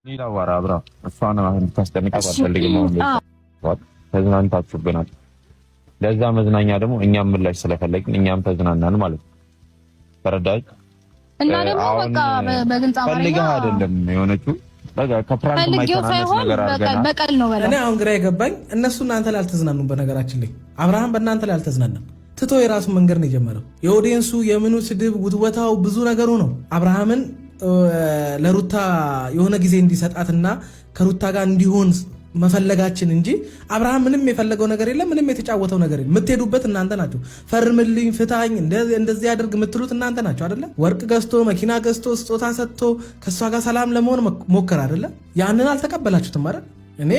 ሌላ ወራ አብራ እሷን አሁን ታስጠንቀቅ አትፈልግም ነው ተዝናንታችሁብናል። ለዛ መዝናኛ ደግሞ እኛም ምላሽ ስለፈለግን እኛም ተዝናናን ማለት ነው። ተረዳይ እና ደግሞ በቃ በግልጽ አማርኛ ፈልገህ አይደለም የሆነችው በቃ ከፍራንክ ማይተናነስ ነገር አድርገናል። በቀል ነው በላ። እኔ አሁን ግራ የገባኝ እነሱ እናንተ ላይ አልተዝናኑም። በነገራችን ላይ አብርሃም በእናንተ ላይ አልተዝናናም። ትቶ የራሱ መንገድ ነው የጀመረው። የኦዲየንሱ የምኑ ስድብ ውትወታው ብዙ ነገሩ ነው አብርሃምን ለሩታ የሆነ ጊዜ እንዲሰጣትና ከሩታ ጋር እንዲሆን መፈለጋችን እንጂ አብርሃም ምንም የፈለገው ነገር የለም። ምንም የተጫወተው ነገር የለም። የምትሄዱበት እናንተ ናችሁ። ፈርምልኝ፣ ፍታኝ፣ እንደዚህ ያድርግ የምትሉት እናንተ ናችሁ አይደለ? ወርቅ ገዝቶ መኪና ገዝቶ ስጦታ ሰጥቶ ከሷ ጋር ሰላም ለመሆን ሞከር አይደለ? ያንን አልተቀበላችሁትም አይደል? እኔ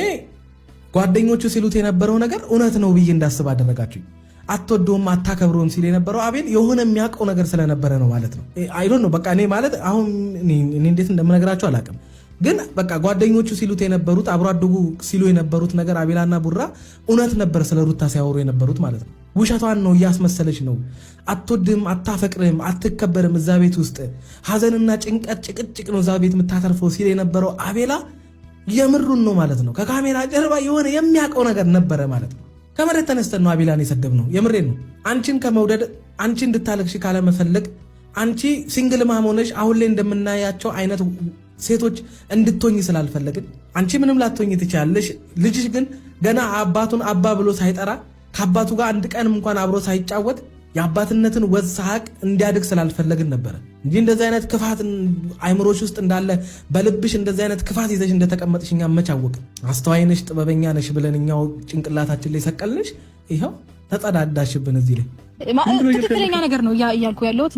ጓደኞቹ ሲሉት የነበረው ነገር እውነት ነው ብዬ እንዳስብ አደረጋችሁኝ። አትወደውም አታከብረውም ሲል የነበረው አቤል የሆነ የሚያውቀው ነገር ስለነበረ ነው ማለት ነው። አይ ዶንት ኖ በቃ እኔ ማለት አሁን እኔ እንዴት እንደምነግራችሁ አላውቅም። ግን በቃ ጓደኞቹ ሲሉት የነበሩት አብሮ አደጉ ሲሉ የነበሩት ነገር አቤላና ቡራ እውነት ነበር። ስለ ሩታ ሲያወሩ የነበሩት ማለት ነው። ውሸቷን ነው፣ እያስመሰለች ነው። አትወድም፣ አታፈቅርም፣ አትከበርም። እዛ ቤት ውስጥ ሀዘንና ጭንቀት ጭቅጭቅ ነው እዛ ቤት የምታተርፈው ሲል የነበረው አቤላ የምሩን ነው ማለት ነው። ከካሜራ ጀርባ የሆነ የሚያውቀው ነገር ነበረ ማለት ነው። ከመሬት ተነስተን ነው አቤላን የሰደብነው። የምሬን ነው። አንቺን ከመውደድ አንቺ እንድታለቅሽ ካለመፈለግ አንቺ ሲንግል ማም ሆነሽ አሁን ላይ እንደምናያቸው አይነት ሴቶች እንድትሆኝ ስላልፈለግን አንቺ ምንም ላትሆኝ ትችላለሽ። ልጅሽ ግን ገና አባቱን አባ ብሎ ሳይጠራ ከአባቱ ጋር አንድ ቀንም እንኳን አብሮ ሳይጫወት የአባትነትን ወዝ ሳቅ እንዲያድግ ስላልፈለግን ነበረ እንጂ እንደዚህ አይነት ክፋት አይምሮች ውስጥ እንዳለ በልብሽ እንደዚህ አይነት ክፋት ይዘሽ እንደተቀመጥሽ እኛ መቻወቅ አስተዋይ ነሽ ጥበበኛ ነሽ ብለን እኛው ጭንቅላታችን ላይ ሰቀልንሽ። ይኸው ተጸዳዳሽብን። እዚህ ላይ ትክክለኛ ነገር ነው እያልኩ ያለሁት